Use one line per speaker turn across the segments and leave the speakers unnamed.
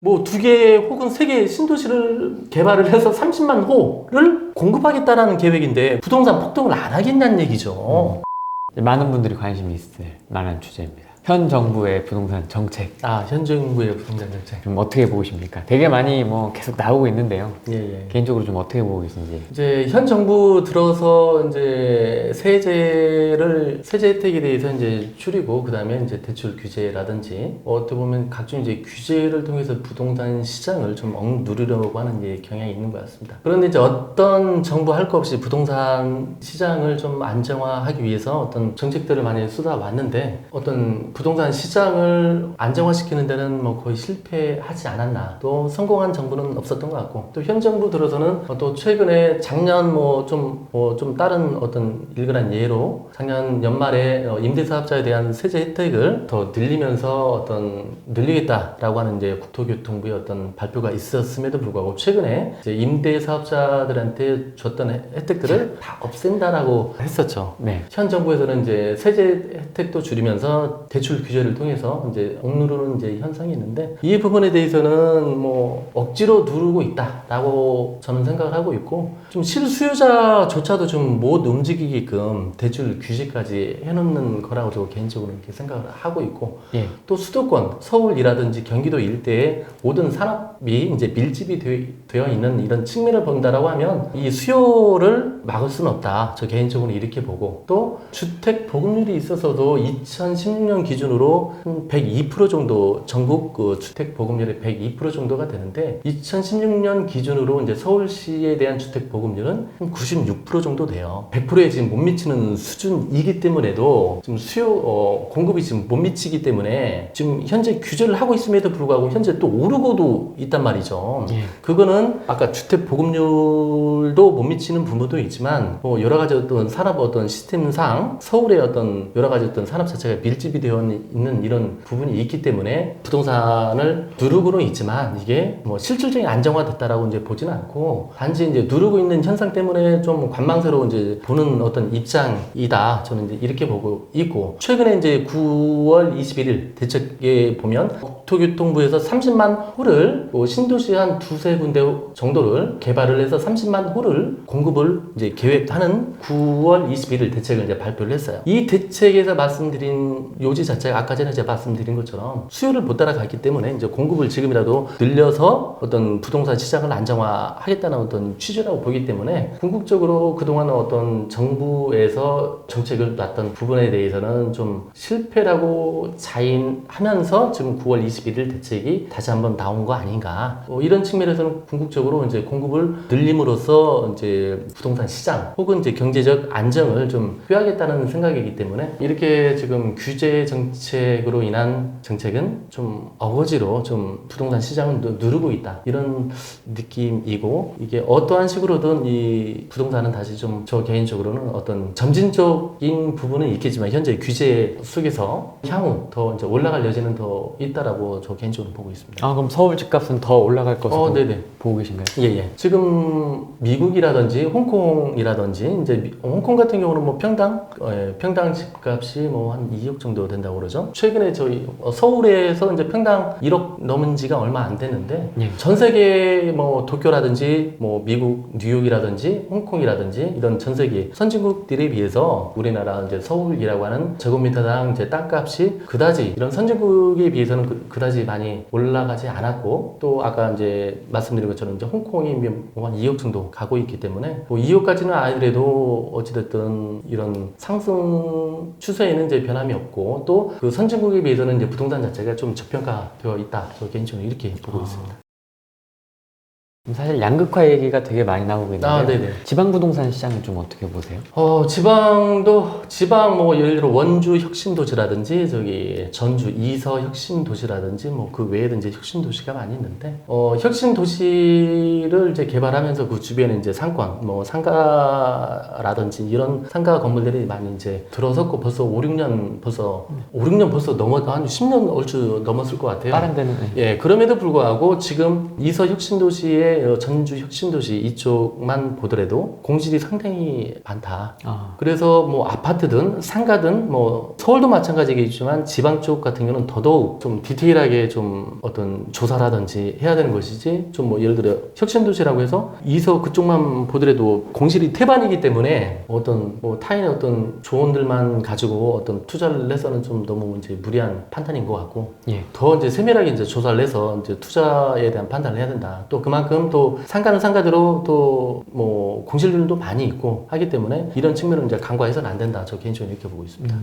뭐 2개 혹은 3개 신도시를 개발을 해서 30만 호를 공급하겠다라는 계획인데 부동산 폭등을 안 하겠냐는 얘기죠.
많은 분들이 관심이 있을 만한 주제입니다. 현 정부의 부동산 정책.
현 정부의 부동산 정책.
좀 어떻게 보십니까? 되게 많이 뭐 계속 나오고 있는데요.
예.
개인적으로 좀 어떻게 보고 계신지.
이제 현 정부 들어서 이제 세제 혜택에 대해서 이제 줄이고 그다음에 이제 대출 규제라든지 어떻게 보면 각종 이제 규제를 통해서 부동산 시장을 좀 억누르려고 하는 이제 경향이 있는 것 같습니다. 그런데 이제 어떤 정부 할 거 없이 부동산 시장을 좀 안정화하기 위해서 어떤 정책들을 많이 쏟아왔는데 어떤 부동산 시장을 안정화시키는 데는 뭐 거의 실패하지 않았나. 또 성공한 정부는 없었던 것 같고 또 현 정부 들어서는 또 최근에 작년 좀 다른 어떤 일그란 예로 작년 연말에 임대사업자에 대한 세제 혜택을 더 늘리면서 늘리겠다라고 하는 이제 국토교통부의 어떤 발표가 있었음에도 불구하고 최근에 이제 임대사업자들한테 줬던 혜택들을 다 없앤다라고 했었죠.
네.
현 정부에서는 이제 세제 혜택도 줄이면서 대출 규제를 통해서 이제 억누르는 이제 현상이 있는데 이 부분에 대해서는 뭐 억지로 누르고 있다라고 저는 생각을 하고 있고 좀 실수요자조차도 좀 못 움직이게끔 대출 규제까지 해놓는 거라고 저 개인적으로 이렇게 생각을 하고 있고
예.
또 수도권 서울이라든지 경기도 일대에 모든 산업이 이제 밀집이 되어 있는 이런 측면을 본다라고 하면 이 수요를 막을 수는 없다. 저 개인적으로 이렇게 보고 또 주택 보급률이 있어서도 2016년 기준으로 한 102% 정도 전국 그 주택 보급률의 102% 정도가 되는데 2016년 기준으로 이제 서울시에 대한 주택 보급률은 한 96% 정도 돼요. 100%에 지금 못 미치는 수준이기 때문에도 지금 공급이 지금 못 미치기 때문에 지금 현재 규제를 하고 있음에도 불구하고 현재 또 오르고도 있단 말이죠.
예.
그거는 아까 주택 보급률도 못 미치는 부분도 있지만 뭐 여러 가지 어떤 산업 어떤 시스템상 서울의 어떤 여러 가지 어떤 산업 자체가 밀집이 되어 있는 이런 부분이 있기 때문에 부동산을 누르고는 있지만 이게 뭐 실질적인 안정화됐다라고 이제 보지는 않고 단지 이제 누르고 있는 현상 때문에 좀 관망세로 이제 보는 어떤 입장이다. 저는 이제 이렇게 보고 있고 최근에 이제 9월 21일 대책에 보면 국토교통부에서 30만 호를 신도시 한 두세 군데 정도를 개발을 해서 30만 호를 공급을 이제 계획하는 9월 21일 대책을 이제 발표를 했어요. 이 대책에서 말씀드린 요지 자체가 아까 전에 제가 말씀드린 것처럼 수요를 못 따라가기 때문에 이제 공급을 지금이라도 늘려서 어떤 부동산 시장을 안정화하겠다는 어떤 취지라고 보기 때문에 궁극적으로 그동안 어떤 정부에서 정책을 놨던 부분에 대해서는 좀 실패라고 자인하면서 지금 9월 21일 대책이 다시 한번 나온 거 아닌가. 이런 측면에서는 궁극적으로 이제 공급을 늘림으로써 이제 부동산 시장 혹은 이제 경제적 안정을 좀 표하겠다는 생각이기 때문에 이렇게 지금 규제 정책으로 인한 정책은 좀 어거지로 좀 부동산 시장을 누르고 있다. 이런 느낌이고 이게 어떠한 식으로든 이 부동산은 다시 좀 저 개인적으로는 어떤 점진적인 부분은 있겠지만 현재 규제 속에서 향후 더 이제 올라갈 여지는 더 있다라고 저 개인적으로 보고 있습니다.
그럼 서울 집값은 더 올라갈 것으로
네네.
보고 계신가요?
예. 지금 미국이라든지 홍콩이라든지 이제 홍콩 같은 경우는 뭐 평당 집값이 뭐 한 2억 정도 된다고 그러죠. 최근에 저희 서울에서 이제 평당 1억 넘은 지가 얼마 안 됐는데
예.
전 세계 뭐 도쿄라든지 뭐 미국 뉴욕이라든지 홍콩이라든지 이런 전 세계 선진국들에 비해서 우리나라 이제 서울이라고 하는 제곱미터당 이제 땅값이 그다지 이런 선진국에 비해서는 그다지 많이 올라가지 않았고 또 아까 이제 말씀드린 것처럼 이제 홍콩이 뭐 한 2억 정도 가고 있기 때문에 뭐 2억까지는 아니더라도 어찌됐든 이런 상승 추세에는 이제 변함이 없고 또 그 선진국에 비해서는 이제 부동산 자체가 좀 저평가되어 있다. 저 개인적으로 이렇게 보고 있습니다.
사실 양극화 얘기가 되게 많이 나오고 있는데
네네.
지방 부동산 시장은 좀 어떻게 보세요?
지방 뭐 예를 들어 원주 혁신도시라든지 저기 전주 이서 혁신도시라든지 뭐 그 외에도 이제 혁신도시가 많이 있는데 혁신도시를 이제 개발하면서 그 주변에 이제 상권 뭐 상가라든지 이런 상가 건물들이 많이 이제 들어섰고 벌써 5, 6년 벌써 넘어가 한 10년 얼추 넘었을 것 같아요.
다른 데는
예, 그럼에도 불구하고 지금 이서 혁신도시의 서울의 전주 혁신도시 이쪽만 보더라도 공실이 상당히 많다. 그래서 뭐 아파트든 상가든 뭐 서울도 마찬가지겠지만 지방 쪽 같은 경우는 더더욱 좀 디테일하게 좀 어떤 조사라든지 해야 되는 것이지, 좀 뭐 예를 들어 혁신도시라고 해서 이서 그쪽만 보더라도 공실이 태반이기 때문에 어떤 뭐 타인의 어떤 조언들만 가지고 어떤 투자를 해서는 좀 너무 이제 무리한 판단인 것 같고,
예.
더 이제 세밀하게 이제 조사를 해서 이제 투자에 대한 판단을 해야 된다. 또 그만큼 또 상가는 상가대로 또 뭐 공실들도 많이 있고 하기 때문에 이런 측면을 이제 간과해서는 안 된다. 저 개인적으로 이렇게 보고 있습니다.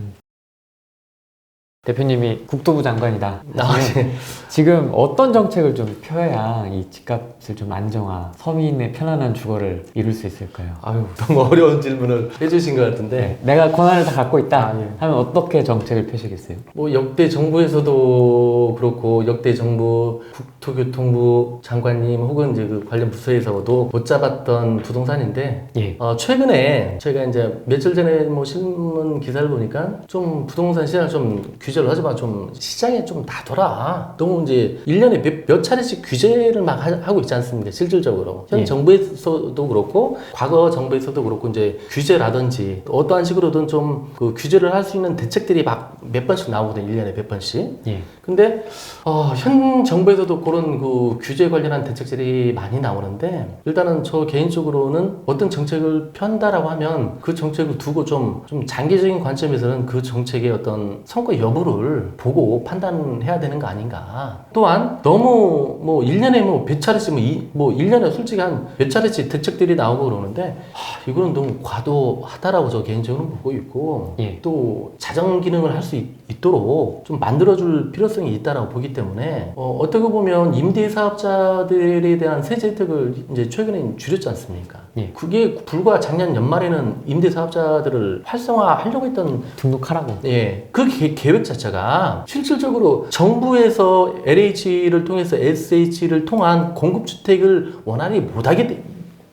대표님이 국토부 장관이다.
네.
지금 어떤 정책을 좀 펴야 이 집값을 좀 안정화, 서민의 편안한 주거를 이룰 수 있을까요?
아유, 너무 어려운 질문을 해주신 것 같은데,
내가 권한을 다 갖고 있다
예.
하면 어떻게 정책을 펴시겠어요?
뭐 역대 정부에서도 그렇고 역대 정부 국토교통부 장관님 혹은 이제 그 관련 부서에서도 못 잡았던 부동산인데,
예.
최근에 저희가 이제 며칠 전에 뭐 신문 기사를 보니까 좀 부동산 시장을 좀 규제를 하지만 좀 시장에 좀 놔둬라. 너무 이제 1년에 몇 차례씩 규제를 막 하고 있지 않습니까? 실질적으로. 현
예.
정부에서도 그렇고 과거 정부에서도 그렇고 이제 규제라든지 어떠한 식으로든 좀 그 규제를 할 수 있는 대책들이 막 몇 번씩 나오거든요. 1년에 몇 번씩.
예.
근데 현 정부에서도 그런 그 규제 관련한 대책들이 많이 나오는데, 일단은 저 개인적으로는 어떤 정책을 편다라고 하면 그 정책을 두고 좀 장기적인 관점에서는 그 정책의 어떤 성과 여부를 보고 판단해야 되는 거 아닌가. 또한 너무 뭐 1년에 뭐 몇 차례씩 뭐 1년에 솔직히 한 몇 차례씩 대책들이 나오고 그러는데, 이거는 너무 과도하다라고 저 개인적으로 보고 있고,
예.
또 자정 기능을 할 수 있도록 좀 만들어줄 필요성이 있다라고 보기 때문에, 어떻게 보면 임대사업자들에 대한 세제 혜택을 이제 최근에 줄였지 않습니까?
예.
그게 불과 작년 연말에는 임대사업자들을 활성화하려고 했던
등록하라고.
예, 그 계획 자체가 실질적으로 정부에서 LH를 통해서 SH를 통한 공급주택을 원활히 못하게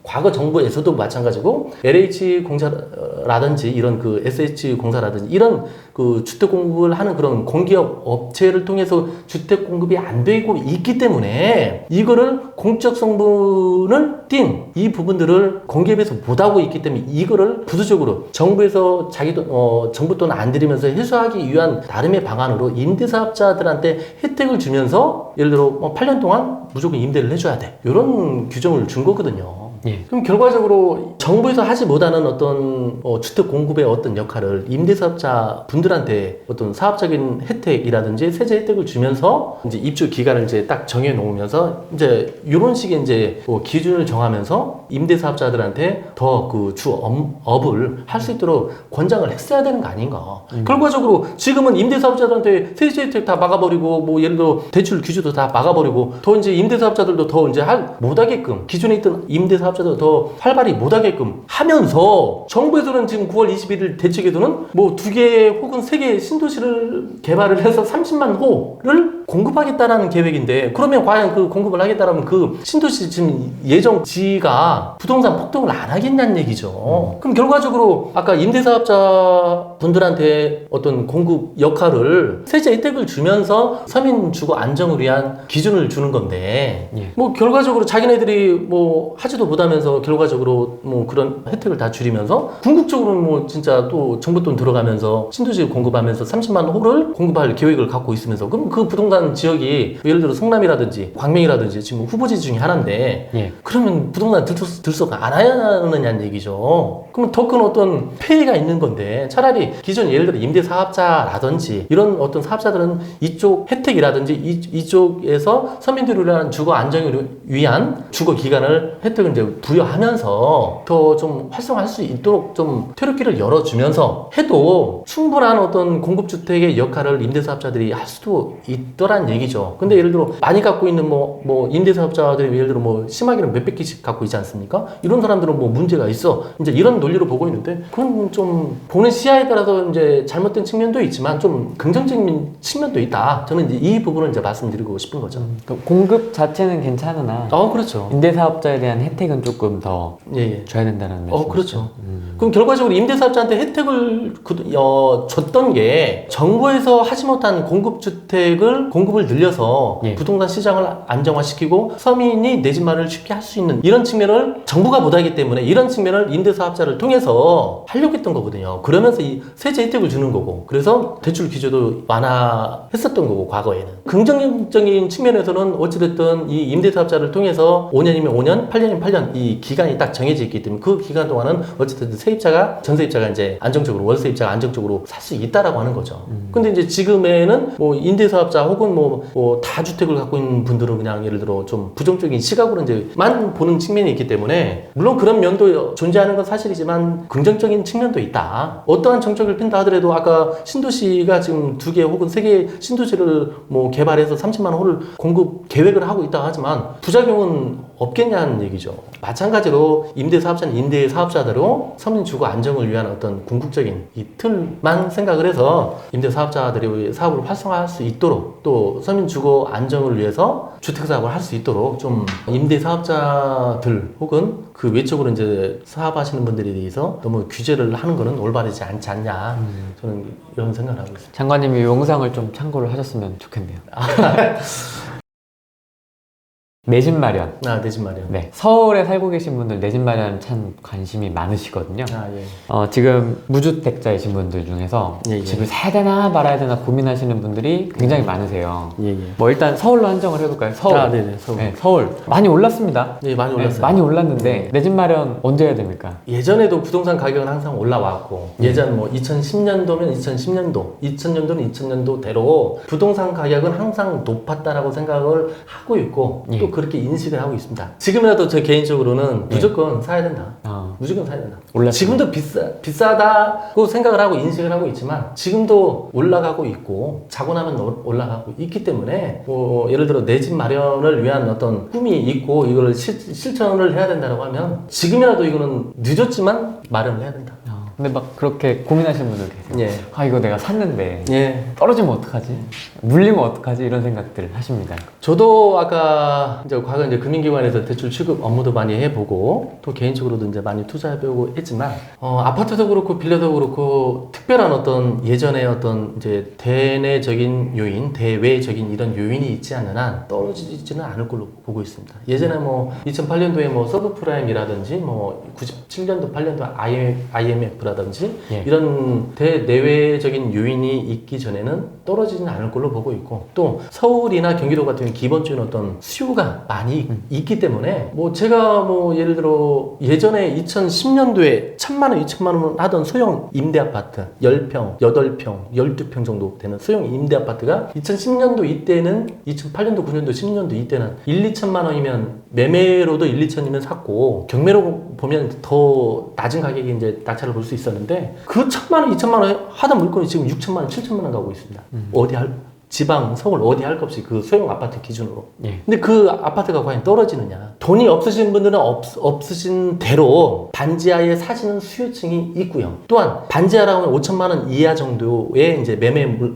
과거 정부에서도 마찬가지고 LH 공사라든지 이런 그 SH 공사라든지 이런 그 주택 공급을 하는 그런 공기업 업체를 통해서 주택 공급이 안 되고 있기 때문에 이거를 공적 성분을 띈 이 부분들을 공기업에서 못하고 있기 때문에 이거를 부수적으로 정부에서 자기 돈, 정부 돈 안 들이면서 해소하기 위한 나름의 방안으로 임대사업자들한테 혜택을 주면서 예를 들어 8년 동안 무조건 임대를 해줘야 돼. 이런 규정을 준 거거든요.
예.
그럼 결과적으로 정부에서 하지 못하는 어떤 주택 공급의 어떤 역할을 임대사업자 분들한테 어떤 사업적인 혜택이라든지 세제 혜택을 주면서 이제 입주 기간을 이제 딱 정해 놓으면서 이제 이런 식의 이제 기준을 정하면서 임대사업자들한테 더 그 주업을 할 수 있도록 권장을 했어야 되는 거 아닌가. 결과적으로 지금은 임대사업자들한테 세제 혜택 다 막아버리고 뭐 예를 들어 대출 규제도 다 막아버리고 더 이제 임대사업자들도 더 이제 못하게끔 기존에 있던 임대사업자들 더 활발히 못하게끔 하면서 정부에서는 지금 9월 21일 대책에서는 뭐 2개 혹은 3개 신도시를 개발을 해서 30만 호를 공급하겠다라는 계획인데, 그러면 과연 그 공급을 하겠다라면 그 신도시 지금 예정지가 부동산 폭등을 안 하겠냐는 얘기죠. 그럼 결과적으로 아까 임대사업자 분들한테 어떤 공급 역할을 세제 혜택을 주면서 서민 주거 안정을 위한 기준을 주는 건데,
예.
뭐 결과적으로 자기네들이 뭐 하지도 못하면서 결과적으로 뭐 그런 혜택을 다 줄이면서 궁극적으로는 뭐 진짜 또 정부 돈 들어가면서 신도시 공급하면서 30만 호를 공급할 계획을 갖고 있으면서, 그럼 그 부동산 지역이 예를 들어 성남이라든지 광명이라든지 지금 후보지 중에 하나인데,
예.
그러면 부동산 들썩 안 하냐는 얘기죠. 그러면 더 큰 어떤 폐해가 있는 건데, 차라리 기존 예를 들어 임대사업자라든지 이런 어떤 사업자들은 이쪽 혜택이라든지 이쪽에서 서민들을 위한 주거 안정을 위한 주거 기간을 혜택을 이제 부여하면서 더 좀 활성화할 수 있도록 좀 퇴로기를 열어주면서 해도 충분한 어떤 공급주택의 역할을 임대사업자들이 할 수도 있더란 얘기죠. 근데 예를 들어 많이 갖고 있는 뭐 임대사업자들이 예를 들어 뭐 심하게는 몇백 개씩 갖고 있지 않습니까? 이런 사람들은 뭐 문제가 있어. 이제 이런 논리로 보고 있는데, 그건 좀 보는 시야에 따라서 이제 잘못된 측면도 있지만 좀 긍정적인 측면도 있다. 저는 이제 이 부분을 이제 말씀드리고 싶은 거죠.
공급 자체는 괜찮으나
그렇죠.
임대사업자에 대한 혜택은 조금 더
예, 예.
줘야 된다는 말씀이시죠?
그렇죠. 그럼 결과적으로 임대사업자한테 혜택을 줬던 게 정부에서 하지 못한 공급을 늘려서
예.
부동산 시장을 안정화시키고 서민이 내 집 마련을 쉽게 할 수 있는 이런 측면을 정부가 못하기 때문에 이런 측면을 임대사업자를 통해서 하려고 했던 거거든요. 그러면서 이 세제 혜택을 주는 거고 그래서 대출 규제도 완화했었던 거고 과거에는. 긍정적인 측면에서는 어찌됐든 이 임대사업자를 통해서 5년이면 5년, 8년이면 8년 이 기간이 딱 정해져 있기 때문에 그 기간 동안은 어쨌든 전세입자가 이제 안정적으로 월세입자가 안정적으로 살 수 있다라고 하는 거죠. 근데 이제 지금에는 뭐 임대사업자 혹은 뭐 다주택을 갖고 있는 분들은 그냥 예를 들어 좀 부정적인 시각으로 이제만 보는 측면이 있기 때문에 물론 그런 면도 존재하는 건 사실이지만 긍정적인 측면도 있다. 어떠한 정책을 핀다 하더라도 아까 신도시가 지금 2개 혹은 3개 신도시를 뭐 개발해서 30만 호를 공급 계획을 하고 있다 하지만 부작용은 없겠냐는 얘기죠. 마찬가지로 임대사업자는 임대사업자대로 서민 주거 안정을 위한 어떤 궁극적인 이 틀만 생각을 해서 임대사업자들이 사업을 활성화할 수 있도록 또 서민 주거 안정을 위해서 주택사업을 할 수 있도록 좀 임대사업자들 혹은 그 외적으로 이제 사업하시는 분들에 대해서 너무 규제를 하는 것은 올바르지 않지 않냐 저는 이런 생각을 하고 있습니다.
장관님이 이 영상을 좀 참고를 하셨으면 좋겠네요. 내 집 마련.
내 집 마련.
네. 서울에 살고 계신 분들 내 집 마련 참 관심이 많으시거든요.
예.
지금 무주택자이신 분들 중에서
예, 예.
집을 사야 되나 말아야 되나 고민하시는 분들이 굉장히 많으세요.
예, 예.
뭐 일단 서울로 한정을 해볼까요? 서울.
네네, 서울.
네, 서울. 많이 올랐습니다.
네, 많이 올랐어요.
많이 올랐는데 내 집 마련 언제 해야 됩니까?
예전에도 부동산 가격은 항상 올라왔고 예전 뭐 2010년도면 2010년도 2000년도는 2000년도대로 부동산 가격은 항상 높았다라고 생각을 하고 있고
예.
또 그렇게 인식을 하고 있습니다. 지금이라도 저 개인적으로는 무조건 사야 된다. 무조건 사야 된다.
올랐습니다.
지금도 비싸다고 생각을 하고 인식을 하고 있지만 지금도 올라가고 있고 자고 나면 올라가고 있기 때문에 뭐 예를 들어 내 집 마련을 위한 어떤 꿈이 있고 이걸 실천을 해야 된다고 하면 지금이라도 이거는 늦었지만 마련을 해야 된다.
근데 막 그렇게 고민하시는 분들 계세요.
예.
이거 내가 샀는데
예.
떨어지면 어떡하지? 물리면 어떡하지? 이런 생각들 하십니다.
저도 아까 이제 과거 이제 금융기관에서 대출 취급 업무도 많이 해보고 또 개인적으로도 이제 많이 투자해보고 했지만 아파트도 그렇고 빌라도 그렇고 특별한 어떤 예전에 어떤 이제 대내적인 요인, 대외적인 이런 요인이 있지 않는 한 떨어지지는 않을 걸로 보고 있습니다. 예전에 뭐 2008년도에 뭐 서브프라임이라든지 뭐 97년도, 8년도 IMF라든지
예.
이런 대내외적인 요인이 있기 전에는 떨어지지는 않을 걸로 보고 있고 또 서울이나 경기도 같은 경우는 기본적인 어떤 수요가 많이 있기 때문에 뭐 제가 뭐 예를 들어 예전에 2010년도에 1000만원, 2000만원 하던 소형 임대아파트 10평, 8평, 12평 정도 되는 소형 임대아파트가 2010년도 이때는 2008년도, 9년도, 10년도 이때는 1, 2천만 원이면 매매로도 1, 2천이면 샀고 경매로 보면 더 낮은 가격에 이제 낙찰을 볼 수 있었는데 그 1000만 원, 2천만 원 하던 물건이 지금 6천만 원, 7천만 원 가고 있습니다. 지방, 서울 어디 할 것 없이 그 소형 아파트 기준으로.
예.
근데 그 아파트가 과연 떨어지느냐. 돈이 없으신 분들은 없으신 대로 반지하에 사시는 수요층이 있고요. 또한 반지하라고 하면 5천만 원 이하 정도의 이제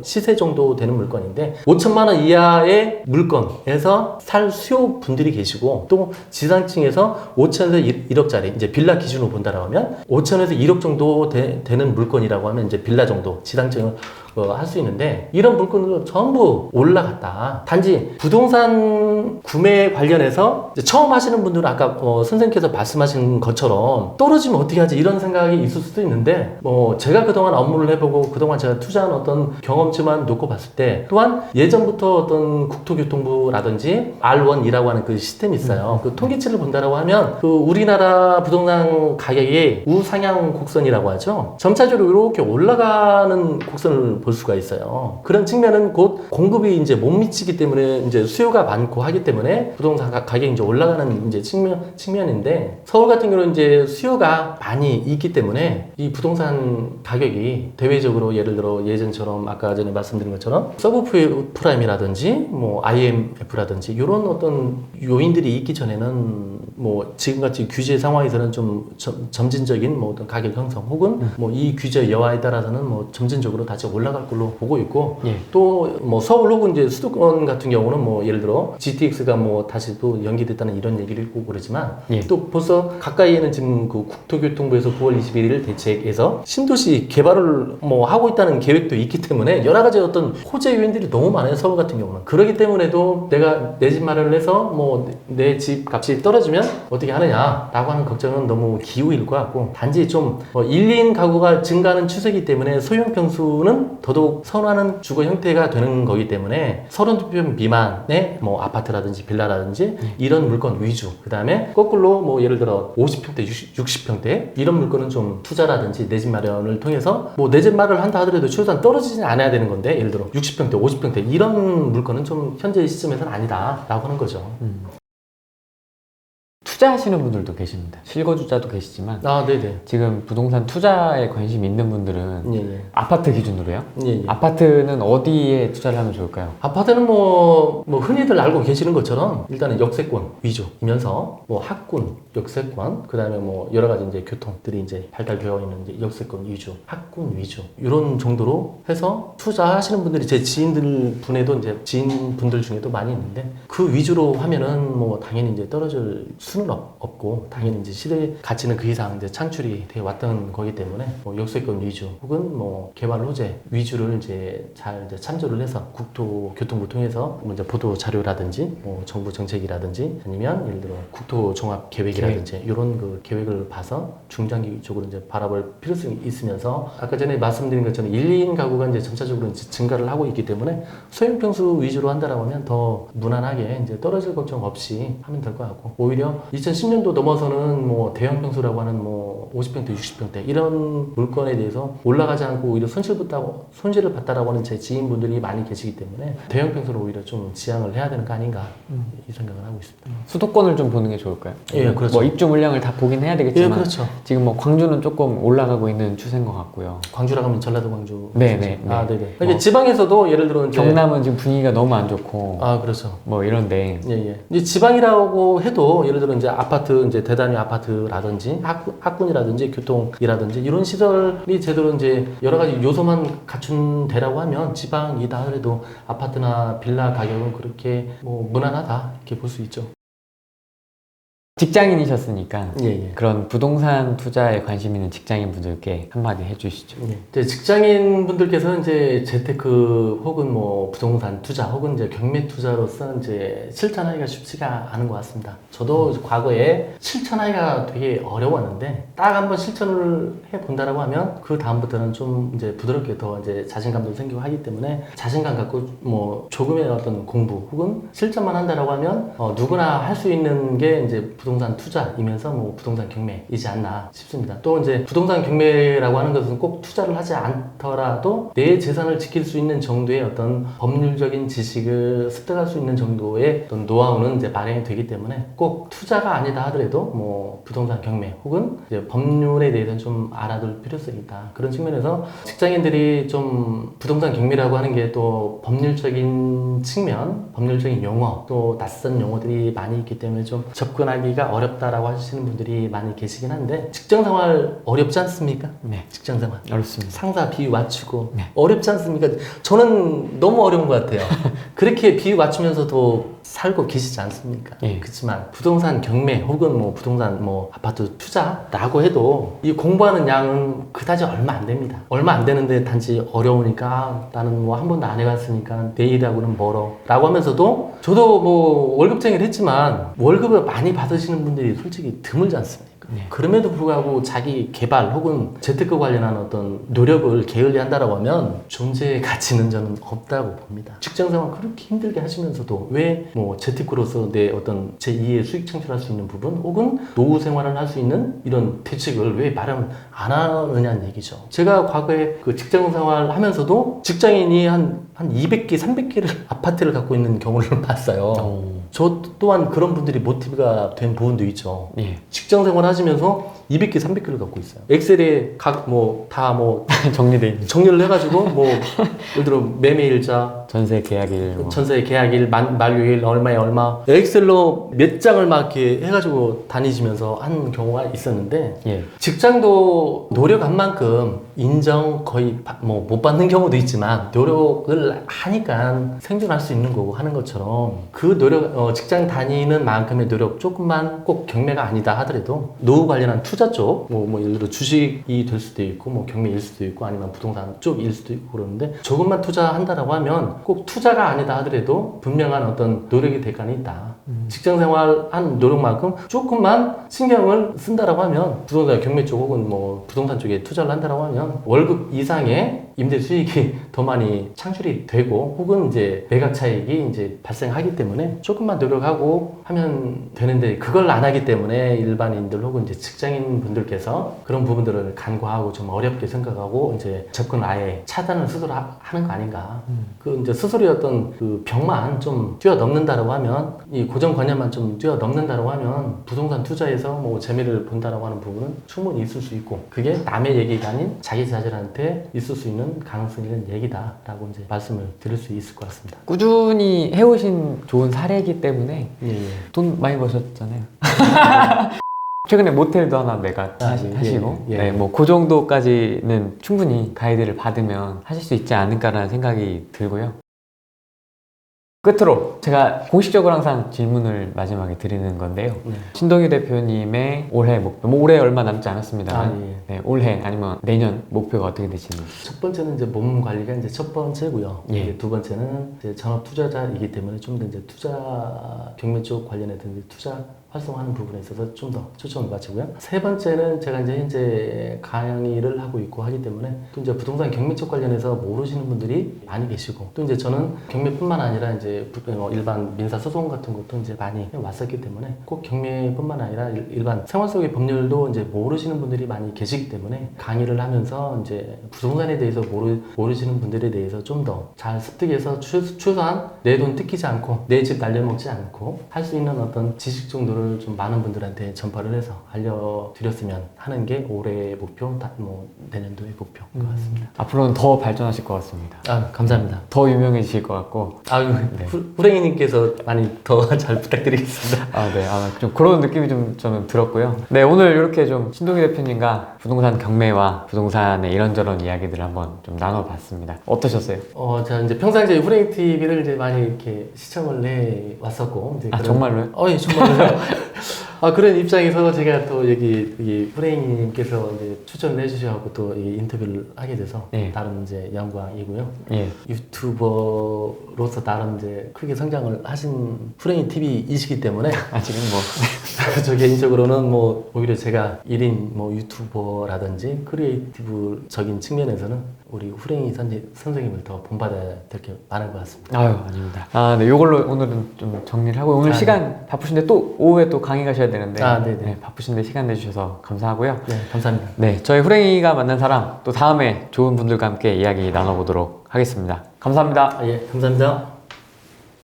시세 정도 되는 물건인데 5천만 원 이하의 물건에서 살 수요 분들이 계시고 또 지상층에서 5천에서 1억짜리 이제 빌라 기준으로 본다라고 하면 5천에서 1억 정도 되는 물건이라고 하면 이제 빌라 정도 지상층을 할 수 있는데 이런 물건들은 전부 올라갔다. 단지 부동산 구매 관련해서 처음 하시는 분들은 아까 선생님께서 말씀하신 것처럼 떨어지면 어떻게 하지 이런 생각이 있을 수도 있는데 제가 그동안 업무를 해보고 그동안 제가 투자한 어떤 경험치만 놓고 봤을 때 또한 예전부터 어떤 국토교통부라든지 R1이라고 하는 그 시스템이 있어요. 그 통계치를 본다라고 하면 그 우리나라 부동산 가격이 우상향 곡선이라고 하죠. 점차적으로 이렇게 올라가는 곡선을 볼 수가 있어요. 그런 측면은 곧 공급이 이제 못 미치기 때문에 이제 수요가 많고 하기 때문에 부동산 가격이 이제 올라가는 이제 측면인데 서울 같은 경우는 이제 수요가 많이 있기 때문에 이 부동산 가격이 대외적으로 예를 들어 예전처럼 아까 전에 말씀드린 것처럼 서브프라임이라든지 뭐 IMF라든지 이런 어떤 요인들이 있기 전에는 뭐 지금같이 규제 상황에서는 좀 점진적인 뭐 어떤 가격 형성 혹은 뭐 이 규제 여하에 따라서는 뭐 점진적으로 다시 올라갈 걸로 보고 있고
예.
또 뭐 서울 혹은 이제 수도권 같은 경우는 뭐 예를 들어 GTX가 뭐 다시 또 연기됐다는 이런 얘기를 읽고 그러지만
예.
또 벌써 가까이에는 지금 그 국토교통부에서 9월 21일 대책에서 신도시 개발을 뭐 하고 있다는 계획도 있기 때문에 여러 가지 어떤 호재 요인들이 너무 많아요. 서울 같은 경우는. 그렇기 때문에도 내가 내 집 마련을 해서 뭐 내 집 값이 떨어지면 어떻게 하느냐라고 하는 걱정은 너무 기우일 것 같고 단지 좀 1, 2인 가구가 증가하는 추세이기 때문에 소형 평수는 더더욱 선호하는 주거 형태가 되는 거기 때문에 30평 미만의 뭐 아파트라든지 빌라라든지 이런 물건 위주 그 다음에 거꾸로 뭐 예를 들어 50평대, 60평대 이런 물건은 좀 투자라든지 내 집 마련을 통해서 뭐 내 집 마련을 한다 하더라도 최소한 떨어지지 않아야 되는 건데 예를 들어 60평대, 50평대 이런 물건은 좀 현재 시점에서는 아니다 라고 하는 거죠.
투자하시는 분들도 계십니다. 실거주자도 계시지만
아, 네네.
지금 부동산 투자에 관심 있는 분들은
예.
아파트 기준으로요?
예.
아파트는 어디에 투자를 하면 좋을까요?
아파트는 뭐 흔히들 알고 계시는 것처럼 일단은 역세권 위주이면서 뭐 학군, 역세권, 그 다음에 뭐 여러 가지 이제 교통들이 이제 발달되어 있는 이제 역세권 위주, 학군 위주 이런 정도로 해서 투자하시는 분들이 제 지인들 분에도 이제 지인분들 중에도 많이 있는데 그 위주로 하면은 뭐 당연히 이제 떨어질 수는 없고 당연히 이제 시대 가치는 그 이상 이제 창출이 되어 왔던 거기 때문에 뭐 역세권 위주 혹은 뭐 개발 호재 위주를 이제 잘 이제 참조를 해서 국토교통부 통해서 뭐 이제 보도 자료라든지 뭐 정부 정책이라든지 아니면 예를 들어 국토 종합 계획이라든지 이런 그 계획을 봐서 중장기적으로 이제 바라볼 필요성이 있으면서 아까 전에 말씀드린 것처럼 1, 2인 가구가 이제 점차적으로 이제 증가를 하고 있기 때문에 소형 평수 위주로 한다라고 하면 더 무난하게 이제 떨어질 걱정 없이 하면 될 것 같고 오히려 2010년도 넘어서는 뭐 대형 평수라고 하는 뭐 50평대, 60평대 이런 물건에 대해서 올라가지 않고 오히려 손실을 봤다라고 하는 제 지인분들이 많이 계시기 때문에 대형 평수를 오히려 좀 지향을 해야 되는 거 아닌가 이 생각을 하고 있습니다.
수도권을 좀 보는 게 좋을까요?
예, 그렇죠.
뭐 입주 물량을 다 보긴 해야 되겠지만
예, 그렇죠.
지금 뭐 광주는 조금 올라가고 있는 추세인 것 같고요.
광주라고 하면 전라도 광주.
네네.
아, 네네. 이게 지방에서도 예를 들어 이제
경남은 지금 분위기가 너무 안 좋고
아, 그렇죠.
뭐 이런데
예. 이제 지방이라고 해도 예를 들어 이제 아파트 이제 대단위 아파트라든지 학군이라든지 교통이라든지 이런 시설이 제대로 이제 여러 가지 요소만 갖춘 데라고 하면 지방이다 하더라도 아파트나 빌라 가격은 그렇게 뭐 무난하다 이렇게 볼 수 있죠.
직장인이셨으니까
예.
그런 부동산 투자에 관심 있는 직장인 분들께 한마디 해주시죠.
이제 직장인 분들께서는 이제 재테크 혹은 뭐 부동산 투자 혹은 이제 경매 투자로서 이제 실천하기가 쉽지가 않은 것 같습니다. 저도 과거에 실천하기가 되게 어려웠는데 딱 한번 실천을 해 본다라고 하면 그 다음부터는 좀 이제 부드럽게 더 이제 자신감도 생기고 하기 때문에 자신감 갖고 뭐 조금의 어떤 공부 혹은 실천만 한다라고 하면 누구나 할 수 있는 게 이제 부동산 투자이면서 뭐 부동산 경매이지 않나 싶습니다. 또 이제 부동산 경매라고 하는 것은 꼭 투자를 하지 않더라도 내 재산을 지킬 수 있는 정도의 어떤 법률적인 지식을 습득할 수 있는 정도의 어떤 노하우는 이제 마련이 되기 때문에 꼭 투자가 아니다 하더라도 뭐 부동산 경매 혹은 이제 법률에 대해서는 좀 알아둘 필요성이 있다. 그런 측면에서 직장인들이 좀 부동산 경매라고 하는 게 또 법률적인 측면, 법률적인 용어, 또 낯선 용어들이 많이 있기 때문에 좀 접근하기가 어렵다라고 하시는 분들이 많이 계시긴 한데 직장생활 어렵지 않습니까?
네.
직장생활
어렵습니다.
상사 비유 맞추고
네.
어렵지 않습니까? 저는 너무 어려운 것 같아요. 그렇게 비유 맞추면서도 살고 계시지 않습니까?
예.
그렇지만 부동산 경매 혹은 뭐 부동산 뭐 아파트 투자라고 해도 이 공부하는 양은 그다지 얼마 안 됩니다. 얼마 안 되는데 단지 어려우니까 나는 뭐 한 번도 안 해봤으니까 내일하고는 멀어 라고 하면서도 저도 뭐 월급쟁이를 했지만 월급을 많이 받으시는 분들이 솔직히 드물지 않습니까?
네.
그럼에도 불구하고 자기 개발 혹은 재테크 관련한 어떤 노력을 게을리한다라고 하면 존재의 가치는 저는 없다고 봅니다. 직장생활 그렇게 힘들게 하시면서도 왜 뭐 재테크로서 내 어떤 제2의 수익 창출할 수 있는 부분 혹은 노후 생활을 할 수 있는 이런 대책을 왜 마련 안 하느냐는 얘기죠. 제가 과거에 그 직장생활 하면서도 직장인이 한 200개, 300개를 아파트를 갖고 있는 경우를 봤어요. 저 또한 그런 분들이 모티브가 된 부분도 있죠.
예.
직장 생활 하시면서 200개, 300개를 갖고 있어요. 엑셀에
정리돼 있는
정리를 해가지고 예를 들어 매매일자,
전세 계약일 뭐.
전세 계약일, 만료일 얼마에 얼마 엑셀로 몇 장을 막 이렇게 해가지고 다니시면서 하는 경우가 있었는데
예.
직장도 노력한 만큼 인정 거의 못 받는 경우도 있지만 노력을 하니까 생존할 수 있는 거고 하는 것처럼 그 노력 직장 다니는 만큼의 노력 조금만 꼭 경매가 아니다 하더라도 노후 관련한 투자 쪽 예를 들어 주식이 될 수도 있고 경매일 수도 있고 아니면 부동산 쪽일 수도 있고 그러는데 조금만 투자한다라고 하면 꼭 투자가 아니다 하더라도 분명한 어떤 노력의 대가는 있다. 직장 생활 한 노력만큼 조금만 신경을 쓴다라고 하면 부동산 경매 쪽 혹은 부동산 쪽에 투자를 한다라고 하면 월급 이상의 임대 수익이 더 많이 창출이 되고 혹은 이제 매각 차익이 이제 발생하기 때문에 조금만 노력하고 하면 되는데 그걸 안 하기 때문에 일반인들 혹은 이제 직장인 분들께서 그런 부분들을 간과하고 좀 어렵게 생각하고 이제 접근을 아예 차단을 스스로 하는 거 아닌가. 그 이제 스스로의 어떤 그 벽만 좀 뛰어넘는다라고 하면 이 고정관념만 좀 뛰어넘는다라고 하면 부동산 투자에서 재미를 본다라고 하는 부분은 충분히 있을 수 있고 그게 남의 얘기가 아닌 자기 자신한테 있을 수 있는 가능성이 있는 얘기다라고 이제 말씀을 드릴 수 있을 것 같습니다.
꾸준히 해오신 좋은 사례이기 때문에
예.
돈 많이 버셨잖아요. 최근에 모텔도 하나 하시고
예.
네, 그 정도까지는 충분히 가이드를 받으면 하실 수 있지 않을까라는 생각이 들고요. 끝으로 제가 공식적으로 항상 질문을 마지막에 드리는 건데요.
네.
신동희 대표님의 올해 목표, 올해 얼마 남지 않았습니다.
예.
네, 올해 아니면 내년 목표가 어떻게 되시는지.
첫 번째는 이제 몸 관리가 이제 첫 번째고요.
예.
이제 두 번째는 이제 전업 투자자이기 때문에 좀 더 이제 투자 경매 쪽 관련해서 투자 활성화하는 부분에 있어서 좀 더 초점을 맞추고요. 세 번째는 제가 이제 현재 강의를 하고 있고 하기 때문에 또 이제 부동산 경매 쪽 관련해서 모르시는 분들이 많이 계시고 또 이제 저는 경매뿐만 아니라 이제 일반 민사 소송 같은 것도 이제 많이 왔었기 때문에 꼭 경매뿐만 아니라 일반 생활 속의 법률도 이제 모르시는 분들이 많이 계시기 때문에 강의를 하면서 이제 부동산에 대해서 모르시는 분들에 대해서 좀 더 잘 습득해서 최소한 내 돈 뜯기지 않고 내 집 날려먹지 않고 할 수 있는 어떤 지식 정도를 좀 많은 분들한테 전파를 해서 알려드렸으면 하는 게 올해의 목표, 내년도의 목표인 것 같습니다.
앞으로는 더 발전하실 것 같습니다.
감사합니다.
더 유명해지실 것 같고.
네. 후랭이님께서 많이 더 잘 부탁드리겠습니다.
네. 좀 그런 느낌이 좀 저는 들었고요. 네, 오늘 이렇게 좀 신동희 대표님과 부동산 경매와 부동산의 이런저런 이야기들을 한번 좀 나눠봤습니다. 어떠셨어요?
제가 이제 평상시에 후랭이 TV를 이제 많이 이렇게 시청을 해 왔었고. 이제
정말로요?
예, 정말로요. 그런 입장에서 제가 또 여기 후랭이님께서 이제 추천을 해주셔서 또 이 인터뷰를 하게 돼서
예.
나름 이제 영광이고요.
예.
유튜버로서 나름 이제 크게 성장을 하신 후랭이 TV이시기 때문에
지금
저 개인적으로는 오히려 제가 1인 유튜버라든지 크리에이티브적인 측면에서는 우리 후랭이 선생님을 더 본받아야 될 게 많은 것 같습니다.
아닙니다. 네, 요걸로 오늘은 좀 정리를 하고 오늘 시간 바쁘신데 또 오후에 또 강의 가셔야 되는데
네네.
바쁘신데 시간 내주셔서 감사하고요.
네, 감사합니다.
네, 저희 후랭이가 만난 사람 또 다음에 좋은 분들과 함께 이야기 나눠보도록 하겠습니다. 감사합니다.
예, 감사합니다.